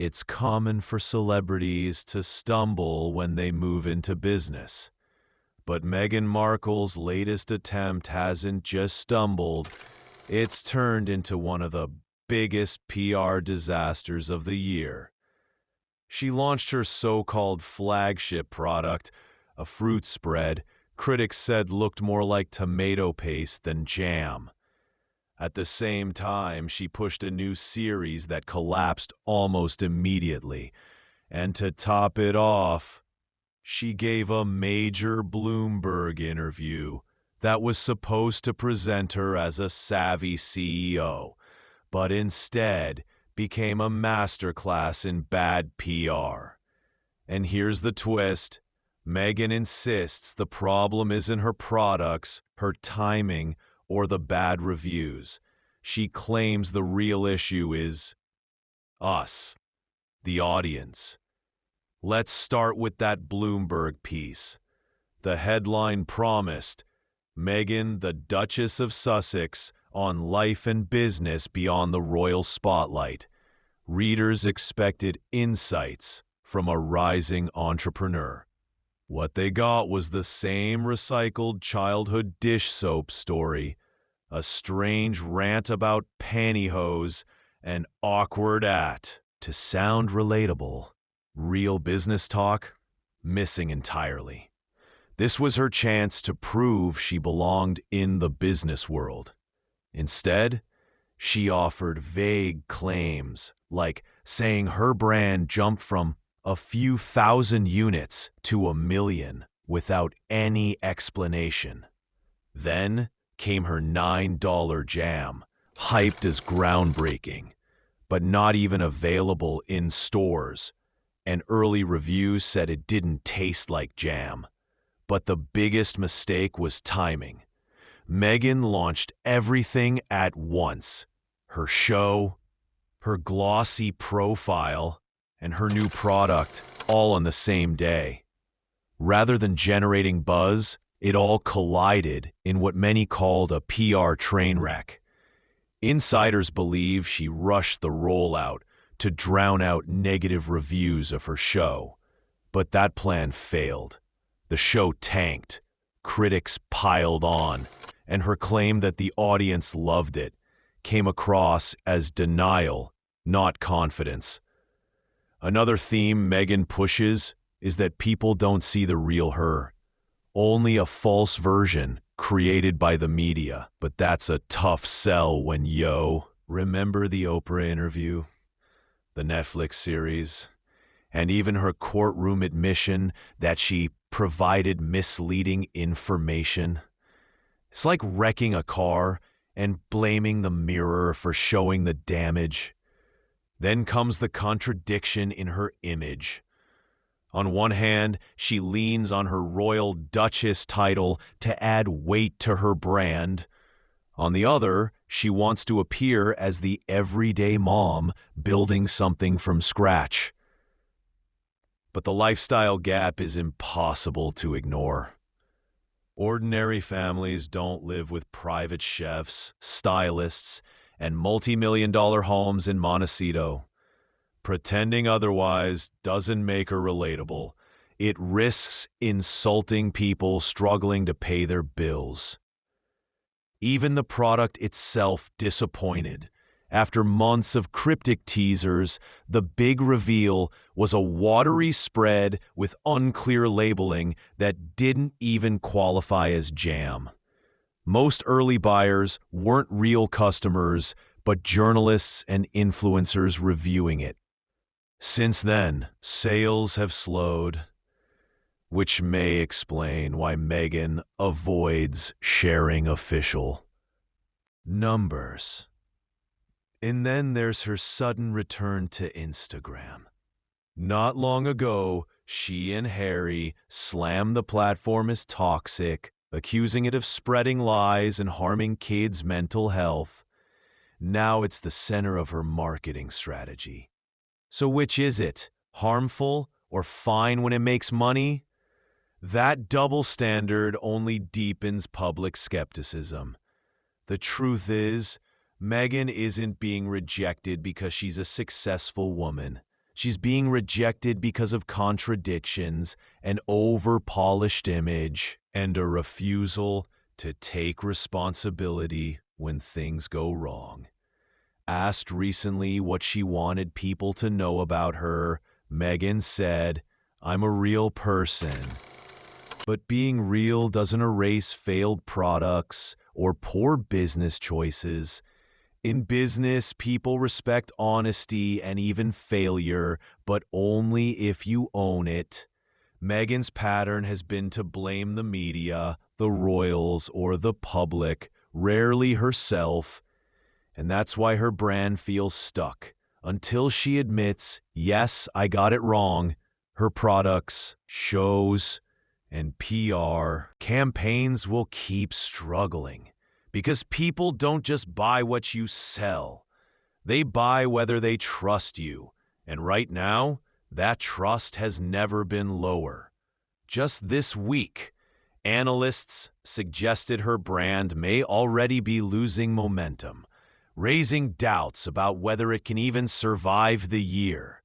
It's common for celebrities to stumble when they move into business. But Meghan Markle's latest attempt hasn't just stumbled, it's turned into one of the biggest PR disasters of the year. She launched her so-called flagship product, a fruit spread critics said looked more like tomato paste than jam. At the same time, she pushed a new series that collapsed almost immediately. And to top it off, she gave a major Bloomberg interview that was supposed to present her as a savvy CEO, but instead became a masterclass in bad PR. And here's the twist. Meghan insists the problem isn't her products, her timing, or the bad reviews. She claims the real issue is us, the audience. Let's start with that Bloomberg piece. The headline promised, Meghan, the Duchess of Sussex, on life and business beyond the royal spotlight. Readers expected insights from a rising entrepreneur. What they got was the same recycled childhood dish soap story, a strange rant about pantyhose, and awkward to sound relatable. Real business talk, missing entirely. This was her chance to prove she belonged in the business world. Instead, she offered vague claims, like saying her brand jumped from a few thousand units to 1 million without any explanation. Then came her $9 jam, hyped as groundbreaking, but not even available in stores. And early reviews said it didn't taste like jam. But the biggest mistake was timing. Meghan launched everything at once. Her show, her glossy profile, and her new product, all on the same day. Rather than generating buzz, it all collided in what many called a PR train wreck. Insiders believe she rushed the rollout to drown out negative reviews of her show. But that plan failed. The show tanked, critics piled on, and her claim that the audience loved it came across as denial, not confidence. Another theme Meghan pushes is that people don't see the real her, only a false version created by the media. But that's a tough sell when remember the Oprah interview, the Netflix series, and even her courtroom admission that she provided misleading information? It's like wrecking a car and blaming the mirror for showing the damage. Then comes the contradiction in her image. On one hand, she leans on her royal duchess title to add weight to her brand. On the other, she wants to appear as the everyday mom building something from scratch. But the lifestyle gap is impossible to ignore. Ordinary families don't live with private chefs, stylists, and multi-million-dollar homes in Montecito. Pretending otherwise doesn't make her relatable. It risks insulting people struggling to pay their bills. Even the product itself disappointed. After months of cryptic teasers, the big reveal was a watery spread with unclear labeling that didn't even qualify as jam. Most early buyers weren't real customers, but journalists and influencers reviewing it. Since then, sales have slowed, which may explain why Meghan avoids sharing official numbers. And then there's her sudden return to Instagram. Not long ago, she and Harry slammed the platform as toxic, accusing it of spreading lies and harming kids' mental health. Now it's the center of her marketing strategy. So which is it? Harmful or fine when it makes money? That double standard only deepens public skepticism. The truth is, Meghan isn't being rejected because she's a successful woman. She's being rejected because of contradictions, an over-polished image, and a refusal to take responsibility when things go wrong. Asked recently what she wanted people to know about her, Meghan said, "I'm a real person." But being real doesn't erase failed products or poor business choices. In business, people respect honesty and even failure, but only if you own it. Meghan's pattern has been to blame the media, the royals, or the public, rarely herself, and that's why her brand feels stuck. Until she admits, "Yes, I got it wrong," her products, shows, and PR campaigns will keep struggling. Because people don't just buy what you sell. They buy whether they trust you. And right now, that trust has never been lower. Just this week, analysts suggested her brand may already be losing momentum, raising doubts about whether it can even survive the year.